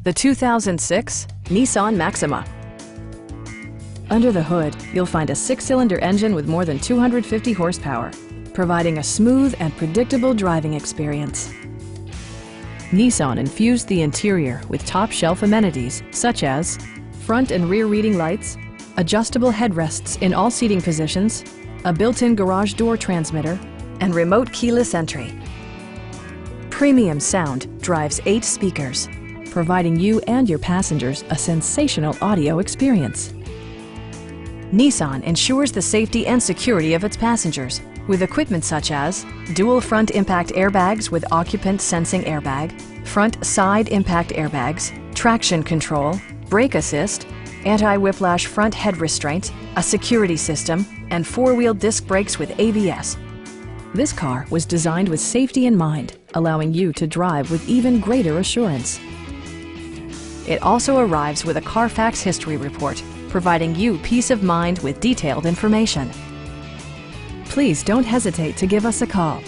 the 2006 Nissan Maxima. Under the hood, you'll find a 6-cylinder engine with more than 250 horsepower, providing a smooth and predictable driving experience. Nissan infused the interior with top-shelf amenities such as front and rear reading lights, adjustable headrests in all seating positions, a built-in garage door transmitter, and remote keyless entry. Premium sound drives 8 speakers, providing you and your passengers a sensational audio experience. Nissan ensures the safety and security of its passengers with equipment such as dual front impact airbags with occupant sensing airbag, front side impact airbags, traction control, brake assist, anti-whiplash front head restraint, a security system, and 4-wheel disc brakes with ABS. This car was designed with safety in mind, allowing you to drive with even greater assurance. It also arrives with a Carfax history report, providing you peace of mind with detailed information. Please don't hesitate to give us a call.